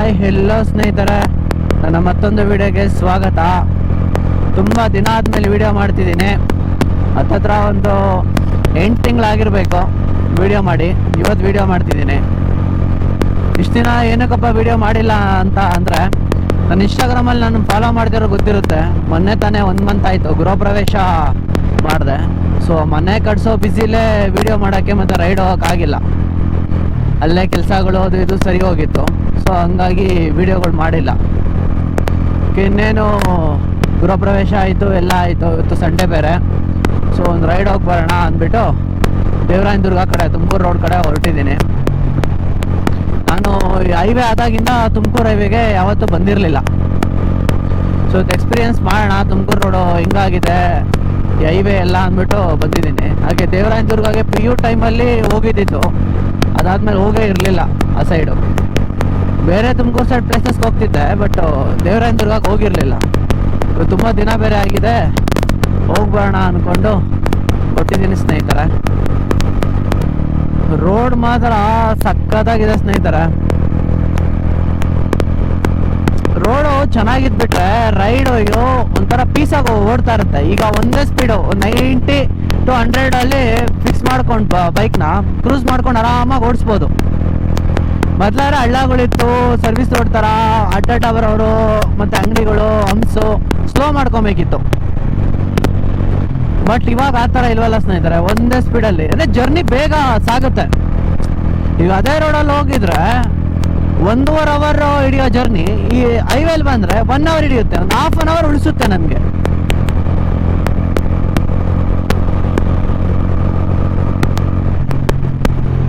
Hi hello ಸ್ನೇಹಿತರೆ, ನನ್ನ ಮತ್ತೊಂದು ವಿಡಿಯೋಗೆ ಸ್ವಾಗತ. ತುಂಬ ದಿನ ಆದಮೇಲೆ ವಿಡಿಯೋ ಮಾಡ್ತಿದ್ದೀನಿ. ಹತ್ತತ್ರ ಒಂದು 8 ತಿಂಗಳಾಗಿರಬೇಕು ವಿಡಿಯೋ ಮಾಡಿ. ಇವತ್ತು ವಿಡಿಯೋ ಮಾಡ್ತಿದ್ದೀನಿ. ಇಷ್ಟು ದಿನ ಏನಕ್ಕಪ್ಪ ವಿಡಿಯೋ ಮಾಡಿಲ್ಲ ಅಂತ ಅಂದರೆ, ನನ್ನ ಇನ್ಸ್ಟಾಗ್ರಾಮಲ್ಲಿ ನಾನು ಫಾಲೋ ಮಾಡ್ತಿರೋ ಗೊತ್ತಿರುತ್ತೆ. ಮೊನ್ನೆ ತಾನೇ 1 ಮಂತ್ ಆಯಿತು ಗೃಹ ಪ್ರವೇಶ ಮಾಡಿದೆ. ಸೊ ಮನೆ ಕಟ್ಸೋ ಬ್ಯುಸಿಲೇ ವಿಡಿಯೋ ಮಾಡೋಕ್ಕೆ ಮತ್ತು ರೈಡ್ ಹೋಗೋಕ್ಕಾಗಿಲ್ಲ. ಅಲ್ಲೇ ಕೆಲಸಗಳು ಅದು ಇದು ಸರಿ ಹೋಗಿತ್ತು. ಸೊ ಹಂಗಾಗಿ ವಿಡಿಯೋಗಳು ಮಾಡಿಲ್ಲ. ಇನ್ನೇನು ಗೃಹ ಪ್ರವೇಶ ಆಯಿತು, ಎಲ್ಲ ಆಯಿತು. ಇವತ್ತು ಸಂಡೇ ಬೇರೆ. ಸೊ ಒಂದು ರೈಡ್ ಹೋಗಿ ಬರೋಣ ಅಂದ್ಬಿಟ್ಟು ದೇವರಾಯನದುರ್ಗ ಕಡೆ, ತುಮಕೂರು ರೋಡ್ ಕಡೆ ಹೊರಟಿದ್ದೀನಿ. ನಾನು ಹೈವೇ ಆದಾಗಿಂದ ತುಮಕೂರು ಹೈವೇಗೆ ಯಾವತ್ತೂ ಬಂದಿರಲಿಲ್ಲ. ಸೊ ಎಕ್ಸ್ಪೀರಿಯನ್ಸ್ ಮಾಡೋಣ, ತುಮಕೂರು ರೋಡು ಹಿಂಗಾಗಿದೆ ಈ ಹೈವೇ ಎಲ್ಲ ಅಂದ್ಬಿಟ್ಟು ಬಂದಿದ್ದೀನಿ. ಹಾಗೆ ದೇವರಾಯನದುರ್ಗಗೆ PU ಟೈಮಲ್ಲಿ ಹೋಗಿದ್ದಿತ್ತು. ಅದಾದ್ಮೇಲೆ ಹೋಗೇ ಇರಲಿಲ್ಲ ಆ ಸೈಡು. ಬೇರೆ ತುಮಕೂರು ಸೈಡ್ ಪ್ಲೇಸಸ್ಗೆ ಹೋಗ್ತಿದ್ದೆ, ಬಟ್ ದೇವರಾಯನದುರ್ಗಕ್ಕೆ ಹೋಗಿರಲಿಲ್ಲ. ತುಂಬ ದಿನ ಬೇರೆ ಆಗಿದೆ, ಹೋಗ್ಬರೋಣ ಅಂದ್ಕೊಂಡು ಕೊಟ್ಟಿದ್ದೀನಿ ಸ್ನೇಹಿತರೆ. ರೋಡ್ ಮಾತ್ರ ಸಕ್ಕತ್ತಾಗಿದೆ ಸ್ನೇಹಿತರೆ. ರೋಡು ಚೆನ್ನಾಗಿದ್ಬಿಟ್ರೆ ರೈಡು ಅಯ್ಯೋ ಒಂಥರ ಪೀಸಾಗಿ ಓಡ್ತಾ ಇರುತ್ತೆ. ಈಗ ಒಂದೇ ಸ್ಪೀಡು 90 to 100 ಅಲ್ಲಿ ಫಿಕ್ಸ್ ಮಾಡ್ಕೊಂಡು ಬೈಕ್ನ ಕ್ರೂಸ್ ಮಾಡ್ಕೊಂಡು ಆರಾಮಾಗಿ ಓಡಿಸ್ಬೋದು. ಮೊದಲಾದ್ರೆ ಹಳ್ಳಗಳಿತ್ತು, ಸರ್ವಿಸ್ ರೋಡ್ ಥರ ಅಡ್ಡ ಬರೋರು ಮತ್ತು ಅಂಗಡಿಗಳು ಹಂಸು ಸ್ಲೋ ಮಾಡ್ಕೊಬೇಕಿತ್ತು. ಬಟ್ ಇವಾಗ ಆ ಥರ ಇಲ್ವಲ್ಲ ಸ್ನೇಹಿತರೆ. ಒಂದೇ ಸ್ಪೀಡಲ್ಲಿ ಅದೇ ಜರ್ನಿ ಬೇಗ ಸಾಗುತ್ತೆ. ಈಗ ಅದೇ ರೋಡಲ್ಲಿ ಹೋಗಿದ್ರೆ 1.5 hour ಹಿಡಿಯೋ ಜರ್ನಿ ಈ ಹೈವೇಲಿ ಬಂದರೆ 1 hour ಹಿಡಿಯುತ್ತೆ. ಒಂದು ½ hour ಉಳಿಸುತ್ತೆ ನಮಗೆ.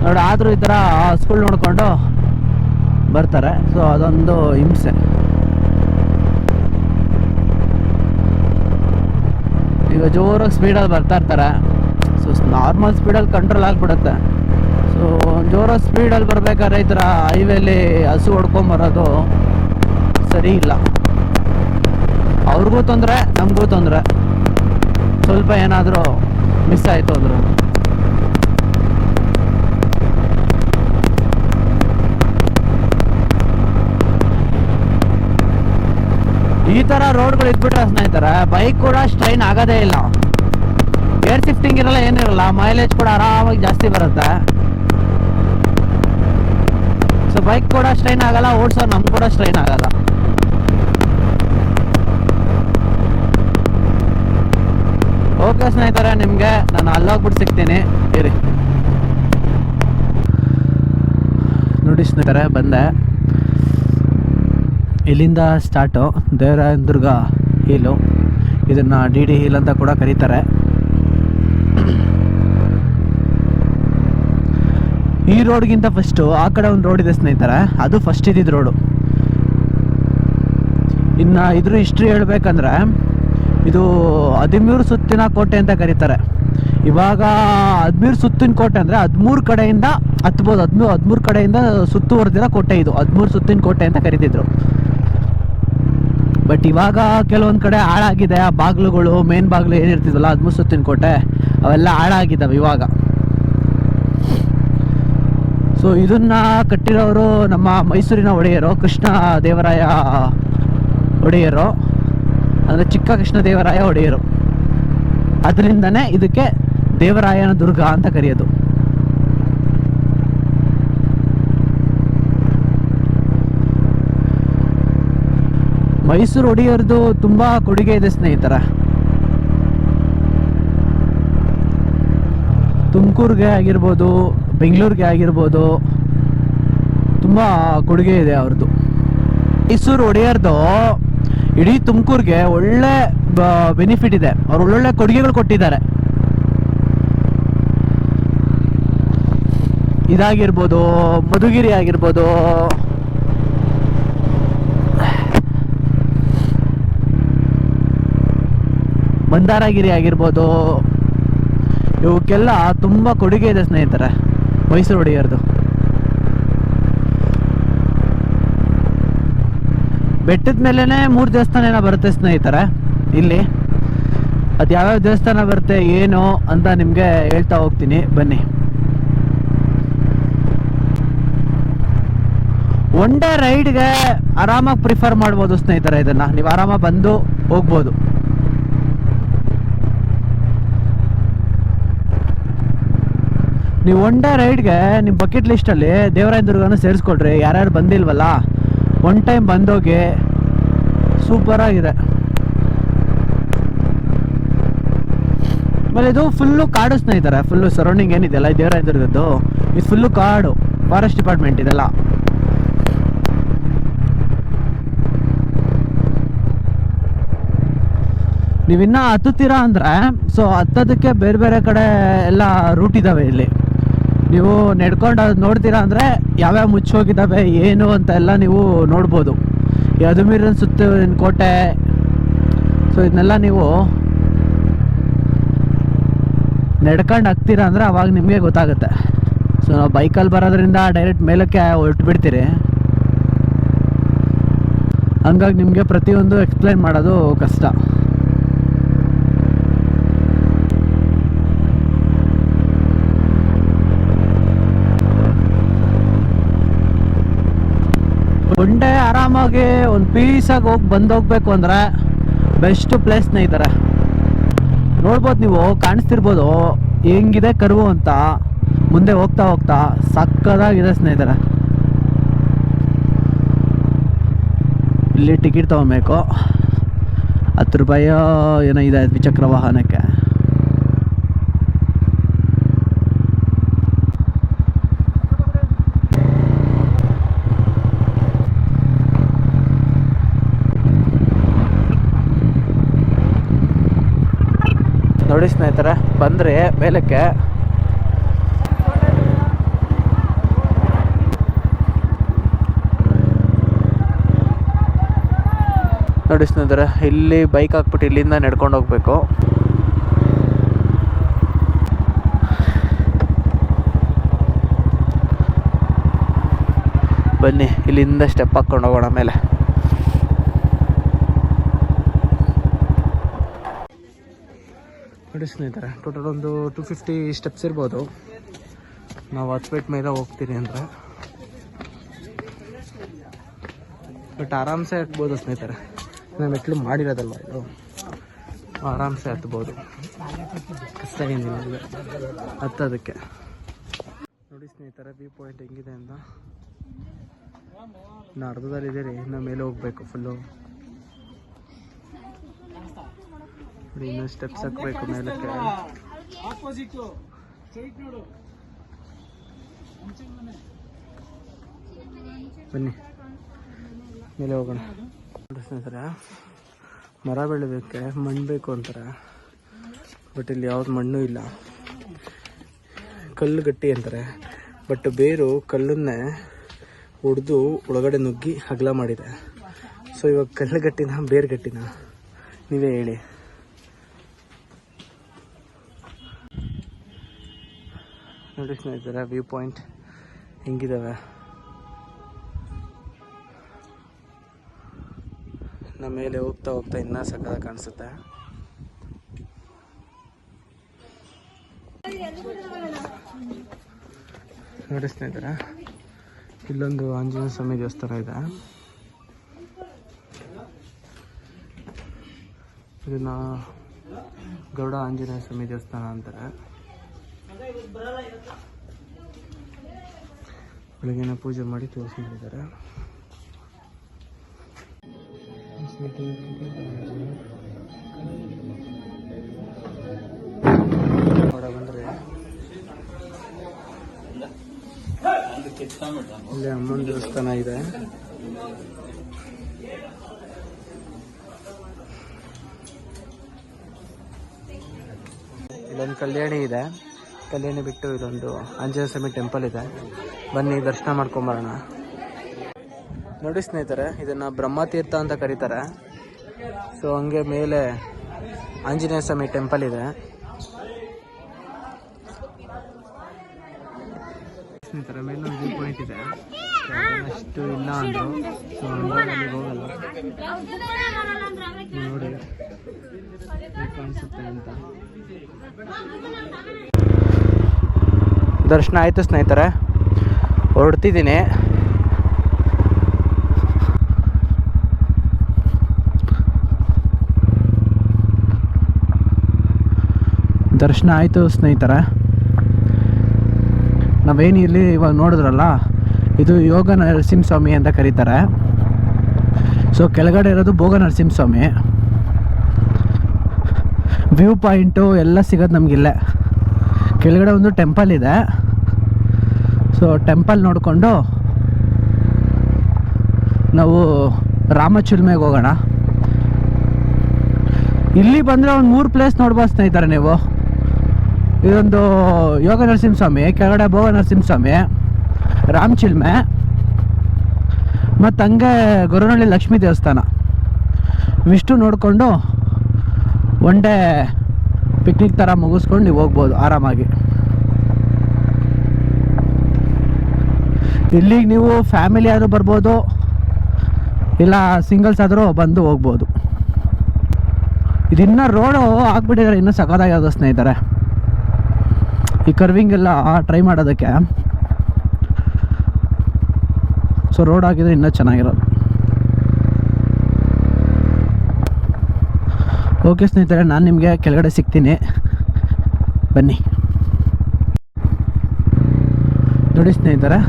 ನೋಡಿ, ಆದರೂ ಈ ಥರ ಸ್ಕೂಲ್ ನೋಡಿಕೊಂಡು ಬರ್ತಾರೆ. ಸೊ ಅದೊಂದು ಹಿಂಸೆ. ಈಗ ಜೋರಾಗಿ ಸ್ಪೀಡಲ್ಲಿ ಬರ್ತಾ ಇರ್ತಾರೆ. ಸೊ ನಾರ್ಮಲ್ ಸ್ಪೀಡಲ್ಲಿ ಕಂಟ್ರೋಲ್ ಆಗಿಬಿಡುತ್ತೆ. ಸೊ ಜೋರಾಗಿ ಸ್ಪೀಡಲ್ಲಿ ಬರ್ಬೇಕಾದ್ರೆ ಈ ಥರ ಹೈವೇಲಿ ಹಸು ಹೊಡ್ಕೊಂಬರೋದು ಸರಿ ಇಲ್ಲ. ಅವ್ರಿಗೂ ತೊಂದರೆ, ನಮಗೂ ತೊಂದರೆ. ಸ್ವಲ್ಪ ಏನಾದರೂ ಮಿಸ್ ಆಯಿತು ಅಂದರು. ಈ ಥರ ರೋಡ್ಗಳು ಇದ್ಬಿಟ್ರೆ ಸ್ನೇಹಿತರೆ ಬೈಕ್ ಕೂಡ ಸ್ಟ್ರೈನ್ ಆಗೋದೇ ಇಲ್ಲ. ಏರ್ ಶಿಫ್ಟಿಂಗ್ ಇರಲ್ಲ, ಏನಿರಲ್ಲ. ಮೈಲೇಜ್ ಕೂಡ ಆರಾಮಾಗಿ ಜಾಸ್ತಿ ಬರುತ್ತೆ. ಸೊ ಬೈಕ್ ಕೂಡ ಸ್ಟ್ರೈನ್ ಆಗಲ್ಲ, ಓಡಿಸೋ ನಮ್ಗೆ ಕೂಡ ಸ್ಟ್ರೈನ್ ಆಗಲ್ಲ. ಓಕೆ ಸ್ನೇಹಿತರೆ, ನಿಮಗೆ ನಾನು ಅಲ್ಲೋಗ್ಬಿಟ್ಟು ಸಿಗ್ತೀನಿ ಇರಿ. ನೋಡಿ ಸ್ನೇಹಿತರೆ, ಬಂದೆ. ಇಲ್ಲಿಂದ ಸ್ಟಾರ್ಟು ದೇವರಾಯನದುರ್ಗ ಹೀಲು. ಇದನ್ನು DD ಹೀಲ್ ಅಂತ ಕೂಡ ಕರೀತಾರೆ. ಈ ರೋಡ್ಗಿಂತ ಫಸ್ಟು ಆ ಕಡೆ ಒಂದು ರೋಡ್ ಇದೆ ಸ್ನೇಹಿತರೆ, ಅದು ಫಸ್ಟ್ ಇದ್ದಿದ್ದು ರೋಡು. ಇನ್ನು ಇದ್ರ ಹಿಸ್ಟ್ರಿ ಹೇಳ್ಬೇಕಂದ್ರೆ, ಇದು 13 ಸುತ್ತಿನ ಕೋಟೆ ಅಂತ ಕರೀತಾರೆ. ಇವಾಗ 13 ಸುತ್ತಿನ ಕೋಟೆ ಅಂದರೆ 13 ಕಡೆಯಿಂದ ಹತ್ಬೋದು. 13 ಕಡೆಯಿಂದ ಸುತ್ತುವರೆದಿರೋ ಕೋಟೆ ಇದು. 13 ಸುತ್ತಿನ ಕೋಟೆ ಅಂತ ಕರೀತಿದ್ರು. ಬಟ್ ಇವಾಗ ಕೆಲವೊಂದು ಕಡೆ ಹಾಳಾಗಿದೆ. ಆ ಬಾಗಿಲುಗಳು, ಮೇನ್ ಬಾಗಿಲು ಏನಿರ್ತಿದ್ವಲ್ಲ 13 ಸುತ್ತಿನ ಕೋಟೆ, ಅವೆಲ್ಲ ಹಾಳಾಗಿದ್ದಾವೆ ಇವಾಗ. ಸೊ ಇದನ್ನು ಕಟ್ಟಿರೋರು ನಮ್ಮ ಮೈಸೂರಿನ ಒಡೆಯರು, ಕೃಷ್ಣ ದೇವರಾಯ ಒಡೆಯರು, ಅಂದರೆ ಚಿಕ್ಕ ಕೃಷ್ಣ ದೇವರಾಯ ಒಡೆಯರು. ಅದರಿಂದನೇ ಇದಕ್ಕೆ ದೇವರಾಯನ ದುರ್ಗ ಅಂತ ಕರೆಯೋದು. ಮೈಸೂರು ಒಡೆಯರ್ದು ತುಂಬ ಕೊಡುಗೆ ಇದೆ ಸ್ನೇಹಿತರ. ತುಮಕೂರಿಗೆ ಆಗಿರ್ಬೋದು, ಬೆಂಗಳೂರಿಗೆ ಆಗಿರ್ಬೋದು, ತುಂಬ ಕೊಡುಗೆ ಇದೆ ಅವ್ರದ್ದು. ಮೈಸೂರು ಒಡೆಯರ್ದು ಇಡೀ ತುಮಕೂರಿಗೆ ಒಳ್ಳೆ ಬೆನಿಫಿಟ್ ಇದೆ. ಅವ್ರು ಒಳ್ಳೊಳ್ಳೆ ಕೊಡುಗೆಗಳು ಕೊಟ್ಟಿದ್ದಾರೆ. ಇದಾಗಿರ್ಬೋದು, ಮಧುಗಿರಿ ಆಗಿರ್ಬೋದು, ಮಂದಾರಗಿರಿ ಆಗಿರ್ಬೋದು, ಇವಕ್ಕೆಲ್ಲ ತುಂಬ ಕೊಡುಗೆ ಇದೆ ಸ್ನೇಹಿತರೆ ಮೈಸೂರು ಒಡೆಯರ್ದು. ಬೆಟ್ಟದ ಮೇಲೇ 3 ದೇವಸ್ಥಾನ ಏನೋ ಬರುತ್ತೆ ಸ್ನೇಹಿತರೆ ಇಲ್ಲಿ. ಅದು ಯಾವ್ಯಾವ ದೇವಸ್ಥಾನ ಬರುತ್ತೆ ಏನು ಅಂತ ನಿಮಗೆ ಹೇಳ್ತಾ ಹೋಗ್ತೀನಿ, ಬನ್ನಿ. ಒನ್ ಡೇ ರೈಡ್ಗೆ ಆರಾಮಾಗಿ ಪ್ರಿಫರ್ ಮಾಡ್ಬೋದು ಸ್ನೇಹಿತರೆ. ಇದನ್ನು ನೀವು ಆರಾಮಾಗಿ ಬಂದು ಹೋಗ್ಬೋದು. ನೀವು ಒನ್ ಡೇ ರೈಡ್ಗೆ ನಿಮ್ಮ ಬಕೆಟ್ ಲಿಸ್ಟಲ್ಲಿ ದೇವರಾಯನದುರ್ಗನೂ ಸೇರಿಸ್ಕೊಳ್ರಿ. ಯಾರ್ಯಾರು ಬಂದಿಲ್ವಲ್ಲ ಒನ್ ಟೈಮ್ ಬಂದೋಗಿ, ಸೂಪರಾಗಿದೆ. ಆಮೇಲೆ ಇದು ಫುಲ್ಲು ಕಾಡು ಸ್ನೇಹಿತರೆ. ಫುಲ್ಲು ಸರೌಂಡಿಂಗ್ ಏನಿದೆಯಲ್ಲ ಈ ದೇವರಾಯನದುರ್ಗದ್ದು, ಇದು ಫುಲ್ಲು ಕಾಡು, ಫಾರೆಸ್ಟ್ ಡಿಪಾರ್ಟ್ಮೆಂಟ್ ಇದೆಲ್ಲ. ನೀವಿನ್ನ ಹತ್ತುತ್ತೀರಾ ಅಂದರೆ ಸೊ ಹತ್ತೋದಕ್ಕೆ ಬೇರೆ ಬೇರೆ ಕಡೆ ಎಲ್ಲ ರೂಟ್ ಇದ್ದಾವೆ ಇಲ್ಲಿ. ನೀವು ನಡ್ಕೊಂಡು ಅದು ನೋಡ್ತೀರಾ ಅಂದರೆ ಯಾವ್ಯಾವ ಮುಚ್ಚೋಗಿದ್ದಾವೆ ಏನು ಅಂತ ಎಲ್ಲ ನೀವು ನೋಡ್ಬೋದು. ಈ ಅದುಮೀರಿನ ಸುತ್ತಲಿನ ಕೋಟೆ, ಸೊ ಇದನ್ನೆಲ್ಲ ನೀವು ನಡ್ಕೊಂಡು ಹತ್ತೀರಾ ಅಂದರೆ ಅವಾಗ ನಿಮಗೆ ಗೊತ್ತಾಗುತ್ತೆ. ಸೊ ನಾವು ಬೈಕಲ್ಲಿ ಬರೋದ್ರಿಂದ ಡೈರೆಕ್ಟ್ ಮೇಲಕ್ಕೆ ಹೊರಟು ಬಿಡ್ತೀರಿ. ಹಂಗಾಗಿ ನಿಮಗೆ ಪ್ರತಿಯೊಂದು ಎಕ್ಸ್ಪ್ಲೈನ್ ಮಾಡೋದು ಕಷ್ಟ. ಒನ್ ಡೇ ಆರಾಮಾಗಿ ಒಂದು ಪೀಸಾಗಿ ಹೋಗಿ ಬಂದೋಗ್ಬೇಕು ಅಂದರೆ ಬೆಸ್ಟ್ ಪ್ಲೇಸ್ ಸ್ನೇಹಿತರೆ. ನೋಡ್ಬೋದು, ನೀವು ಕಾಣಿಸ್ತಿರ್ಬೋದು ಹೆಂಗಿದೆ ಕರ್ವು ಅಂತ. ಮುಂದೆ ಹೋಗ್ತಾ ಹೋಗ್ತಾ ಸಕ್ಕದಾಗಿದೆ ಸ್ನೇಹಿತರೆ. ಇಲ್ಲಿ ಟಿಕೆಟ್ ತೊಗೊಬೇಕು, 10 ರೂಪಾಯಿ ಏನೋ ಇದೆ ದ್ವಿಚಕ್ರ ವಾಹನಕ್ಕೆ. ನೋಡಿ ಸ್ನೇಹಿತರೆ, ಬಂದರೆ ಮೇಲಕ್ಕೆ ನೋಡಿ ಸ್ನೇಹಿತರೆ, ಇಲ್ಲಿ ಬೈಕ್ ಹಾಕ್ಬಿಟ್ಟು ಇಲ್ಲಿಂದ ನಡ್ಕೊಂಡು ಹೋಗ್ಬೇಕು. ಬನ್ನಿ ಇಲ್ಲಿಂದ ಸ್ಟೆಪ್ ಹಾಕ್ಕೊಂಡು ಹೋಗೋಣ ಮೇಲೆ. ನೋಡಿ ಸ್ನೇಹಿತರೆ, ಟೋಟಲ್ ಒಂದು 250 ಸ್ಟೆಪ್ಸ್ ಇರ್ಬೋದು. ನಾವು ಹತ್ಬಿಟ್ಟು ಮೇಲೆ ಹೋಗ್ತೀರಿ ಅಂದರೆ ಬಟ್ ಆರಾಮ್ಸೆ ಹತ್ಬೋದು ಸ್ನೇಹಿತರೆ. ನಾನು ಮೆಟ್ಲು ಮಾಡಿರೋದಲ್ವ ಇದು, ಆರಾಮ್ಸೆ ಹತ್ಬೋದು, ಕಷ್ಟ ಏನಿಲ್ಲ ಇದೆ ಹತ್ತೋದಕ್ಕೆ. ನೋಡಿ ಸ್ನೇಹಿತರೆ, ವ್ಯೂ ಪಾಯಿಂಟ್ ಹೆಂಗಿದೆ ಅಂತ. ಇನ್ನು ಅರ್ಧದಲ್ಲಿದೆ ರೀ, ಇನ್ನು ಮೇಲೆ ಹೋಗ್ಬೇಕು ಫುಲ್ಲು. ಇನ್ನು ಸ್ಟೆಪ್ಸ್ ಹಾಕಬೇಕು ಮೇಲಕ್ಕೆ. ಬನ್ನಿ ಮೇಲೆ ಹೋಗೋಣ. ಸ್ನೇಹಿತರೆ, ಮರ ಬೆಳಿಬೇಕೆ ಮಣ್ಣು ಬೇಕು ಅಂತಾರೆ, ಬಟ್ ಇಲ್ಲಿ ಯಾವ್ದು ಮಣ್ಣು ಇಲ್ಲ. ಕಲ್ಲು ಗಟ್ಟಿ ಅಂತಾರೆ, ಬಟ್ ಬೇರು ಕಲ್ಲನ್ನೇ ಹೊಡೆದು ಒಳಗಡೆ ನುಗ್ಗಿ ಅಗಲ ಮಾಡಿದೆ. ಸೊ ಇವಾಗ ಕಲ್ಲು ಗಟ್ಟಿನ ಬೇರು ಗಟ್ಟಿನ ನೀವೇ ಹೇಳಿ. ನೋಡಿ ಸ್ನೇಹಿತರೆ, ವ್ಯೂ ಪಾಯಿಂಟ್ ಹೆಂಗಿದ್ದಾವೆ. ನಮ್ಮ ಮೇಲೆ ಹೋಗ್ತಾ ಹೋಗ್ತಾ ಇನ್ನೂ ಸಕ್ಕತ್ತಾಗಿ ಕಾಣಿಸುತ್ತೆ. ನೋಡಿ ಸ್ನೇಹಿತರೆ, ಇಲ್ಲೊಂದು ಆಂಜನೇಯ ಸ್ವಾಮಿ ದೇವಸ್ಥಾನ ಇದೆ. ಇದನ್ನ ಗೌಡ ಆಂಜನೇಯ ಸ್ವಾಮಿ ದೇವಸ್ಥಾನ ಅಂತಾರೆ. ಬೆಳಗ್ಗೆನ ಪೂಜೆ ಮಾಡಿ ತೋರಿಸಿದ್ದಾರೆ. ಬಂದರೆ ಇಲ್ಲಿ ಅಮ್ಮನ ದೇವಸ್ಥಾನ ಇದೆ. ಇಲ್ಲೊಂದು ಕಲ್ಯಾಣಿ ಇದೆ. ಕಲ್ಯಾಣಿ ಬಿಟ್ಟು ಇಲ್ಲೊಂದು ಆಂಜನೇಯ ಸ್ವಾಮಿ ಟೆಂಪಲ್ ಇದೆ. ಬನ್ನಿ ದರ್ಶನ ಮಾಡ್ಕೊಂಬರೋಣ. ನೋಡಿ ಸ್ನೇಹಿತರೆ, ಇದನ್ನು ಬ್ರಹ್ಮತೀರ್ಥ ಅಂತ ಕರೀತಾರೆ. ಸೊ ಹಂಗೆ ಮೇಲೆ ಆಂಜನೇಯ ಸ್ವಾಮಿ ಟೆಂಪಲ್ ಇದೆ. ಸ್ನೇಹಿತರೆ, ಮೇಲೆ ಒಂದು ವ್ಯೂ ಪಾಯಿಂಟ್ ಇದೆ. ಅಷ್ಟು ಇಲ್ಲ ಅಂದರು, ಸೊ ಹಂಗಾಗಿ ಹೋಗಲ್ಲ. ನೋಡಿ ಕಾಣಿಸುತ್ತೆ ಅಂತ. ದರ್ಶನ ಆಯಿತು ಸ್ನೇಹಿತರೆ, ಹೊರಡ್ತಿದ್ದೀನಿ. ದರ್ಶನ ಆಯಿತು ಸ್ನೇಹಿತರೆ. ನಾವೇನು ಇಲ್ಲಿ ಇವಾಗ ನೋಡಿದ್ರಲ್ಲ, ಇದು ಯೋಗ ನರಸಿಂಹಸ್ವಾಮಿ ಅಂತ ಕರೀತಾರೆ. ಸೊ ಕೆಳಗಡೆ ಇರೋದು ಭೋಗ ನರಸಿಂಹಸ್ವಾಮಿ. ವ್ಯೂ ಪಾಯಿಂಟು ಎಲ್ಲ ಸಿಗೋದು ನಮಗಿಲ್ಲೇ. ಕೆಳಗಡೆ ಒಂದು ಟೆಂಪಲ್ ಇದೆ. ಸೊ ಟೆಂಪಲ್ ನೋಡಿಕೊಂಡು ನಾವು ರಾಮಚಿಲುಮೆಗೆ ಹೋಗೋಣ. ಇಲ್ಲಿ ಬಂದರೆ ಒಂದು 3 ಪ್ಲೇಸ್ ನೋಡ್ಬೋದು ಸ್ನೇಹಿತರೆ ನೀವು. ಇದೊಂದು ಯೋಗ ನರಸಿಂಹಸ್ವಾಮಿ, ಕೆಳಗಡೆ ಭೋಗ ನರಸಿಂಹಸ್ವಾಮಿ, ರಾಮಚಿಲುಮೆ, ಮತ್ತು ಹಂಗೆ ಗೊರವನಹಳ್ಳಿ ಲಕ್ಷ್ಮೀ ದೇವಸ್ಥಾನ. ಇವಿಷ್ಟು ನೋಡಿಕೊಂಡು ಒನ್ ಡೇ ಪಿಕ್ನಿಕ್ ಥರ ಮುಗಿಸ್ಕೊಂಡು ನೀವು ಹೋಗ್ಬೋದು ಆರಾಮಾಗಿ. ಇಲ್ಲಿಗೆ ನೀವು ಫ್ಯಾಮಿಲಿ ಆದರೂ ಬರ್ಬೋದು, ಇಲ್ಲ ಸಿಂಗಲ್ಸ್ ಆದರೂ ಬಂದು ಹೋಗ್ಬೋದು. ಇದಿನ್ನೂ ರೋಡು ಹಾಕ್ಬಿಟ್ಟಿದ್ದಾರೆ, ಇನ್ನೂ ಸಖತ್ತಾಗಿರೋದು ಸ್ನೇಹಿತರೆ. ಈ ಕರ್ವಿಂಗ್ ಎಲ್ಲ ಟ್ರೈ ಮಾಡೋದಕ್ಕೆ. ಸೊ ರೋಡ್ ಹಾಕಿದ್ರೆ ಇನ್ನೂ ಚೆನ್ನಾಗಿರೋದು. ಓಕೆ ಸ್ನೇಹಿತರೆ, ನಾನು ನಿಮಗೆ ಕೆಳಗಡೆ ಸಿಗ್ತೀನಿ, ಬನ್ನಿ. ನೋಡಿ ಸ್ನೇಹಿತರೆ,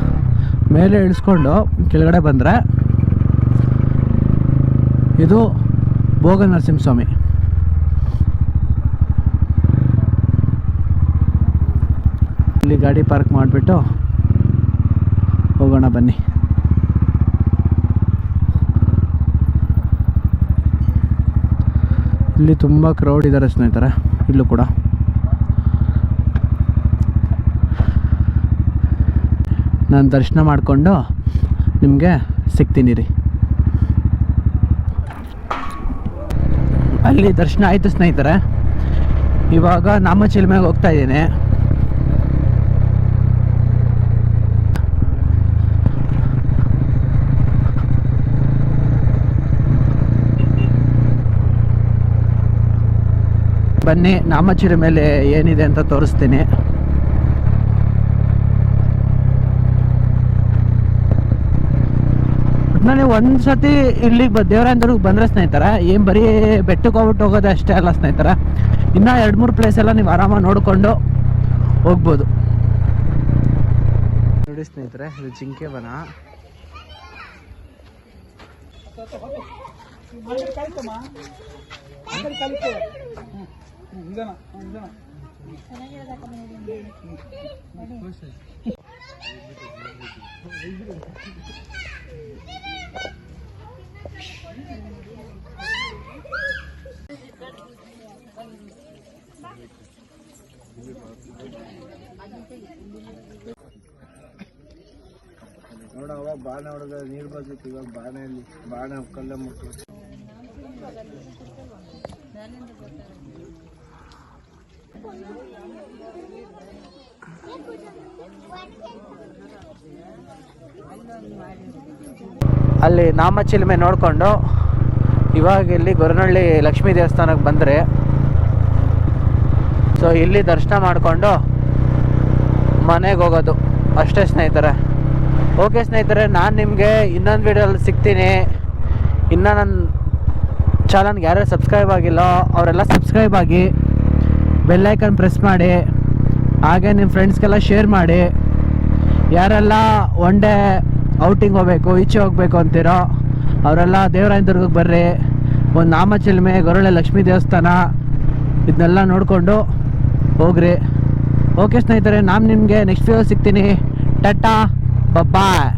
ಮೇಲೆ ಇಳಿಸ್ಕೊಂಡು ಕೆಳಗಡೆ ಬಂದರೆ ಇದು ಭೋಗ ನರಸಿಂಹಸ್ವಾಮಿ. ಇಲ್ಲಿ ಗಾಡಿ ಪಾರ್ಕ್ ಮಾಡಿಬಿಟ್ಟು ಹೋಗೋಣ ಬನ್ನಿ. ಇಲ್ಲಿ ತುಂಬ ಕ್ರೌಡ್ ಇದ್ದಾರೆ ಸ್ನೇಹಿತರೆ, ಇಲ್ಲೂ ಕೂಡ. ನಾನು ದರ್ಶನ ಮಾಡಿಕೊಂಡು ನಿಮಗೆ ಸಿಗ್ತೀನಿ ರೀ. ಅಲ್ಲಿ ದರ್ಶನ ಆಯಿತು ಸ್ನೇಹಿತರೆ. ಇವಾಗ ನಾಮಚಿಲುಮೆಗೆ ಹೋಗ್ತಾ ಇದ್ದೀನಿ. ಬನ್ನಿ, ನಾಮಚಿಲುಮೆಯಲ್ಲಿ ಏನಿದೆ ಅಂತ ತೋರಿಸ್ತೀನಿ. ನಾನು ಒಂದು ಸತಿ ಇಲ್ಲಿಗೆ ದೇವರಾಯನದುರ್ಗಕ್ಕೆ ಬಂದರೆ ಸ್ನೇಹಿತರೆ, ಏನು ಬರೀ ಬೆಟ್ಟಕ್ಕೆ ಹೋಗ್ಬಿಟ್ಟು ಹೋಗೋದು ಅಷ್ಟೇ ಅಲ್ಲ ಸ್ನೇಹಿತರೆ, ಇನ್ನೂ 2-3 ಪ್ಲೇಸ್ ಎಲ್ಲ ನೀವು ಆರಾಮಾಗಿ ನೋಡಿಕೊಂಡು ಹೋಗ್ಬೋದು. ನೋಡಿ ಸ್ನೇಹಿತರೆ, ಇದು ಜಿಂಕೆ ವನ. ನೋಡ, ಅವಾಗ ಬಾಣ ಹೊಡೆದ ನೀರು ಬರ್ಬೇಕು. ಇವಾಗ ಬಾಣೆಯಲ್ಲಿ ಬಾಣ ಕಲ್ಲ ಮುಟ್ಟು ಅಲ್ಲಿ ನಾಮಚಿಲುಮೆ ನೋಡಿಕೊಂಡು ಇವಾಗ ಇಲ್ಲಿ ಗೊರವನಹಳ್ಳಿ ಲಕ್ಷ್ಮೀ ದೇವಸ್ಥಾನಕ್ಕೆ ಬಂದರೆ, ಸೊ ಇಲ್ಲಿ ದರ್ಶನ ಮಾಡಿಕೊಂಡು ಮನೆಗೆ ಹೋಗೋದು ಅಷ್ಟೇ ಸ್ನೇಹಿತರೆ. ಓಕೆ ಸ್ನೇಹಿತರೆ, ನಾನು ನಿಮಗೆ ಇನ್ನೊಂದು ವೀಡಿಯೋಲ್ಲಿ ಸಿಗ್ತೀನಿ. ಇನ್ನು ನನ್ನ ಚಾನಲ್ಗೆ ಯಾರ್ಯಾರು ಸಬ್ಸ್ಕ್ರೈಬ್ ಆಗಿಲ್ಲ ಅವರೆಲ್ಲ ಸಬ್ಸ್ಕ್ರೈಬ್ ಆಗಿ, ಬೆಲ್ಲೈಕನ್ ಪ್ರೆಸ್ ಮಾಡಿ, ಹಾಗೆ ನಿಮ್ಮ ಫ್ರೆಂಡ್ಸ್ಗೆಲ್ಲ ಶೇರ್ ಮಾಡಿ. ಯಾರೆಲ್ಲ ಒನ್ ಡೇ ಔಟಿಂಗ್ ಹೋಗ್ಬೇಕು, ಈಚೆ ಹೋಗ್ಬೇಕು ಅಂತೀರೋ ಅವರೆಲ್ಲ ದೇವರಾಯನದುರ್ಗಕ್ಕೆ ಬರ್ರಿ. ಒಂದು ನಾಮಚಿಲುಮೆ, ಗೊರವನಹಳ್ಳಿ ಲಕ್ಷ್ಮೀ ದೇವಸ್ಥಾನ ಇದನ್ನೆಲ್ಲ ನೋಡಿಕೊಂಡು ಹೋಗ್ರಿ. ಓಕೆ ಸ್ನೇಹಿತರೆ, ನಾನು ನಿಮಗೆ ನೆಕ್ಸ್ಟ್ ವಿಡಿಯೋ ಸಿಗ್ತೀನಿ. ಟಾಟಾ, ಬಾಯ್.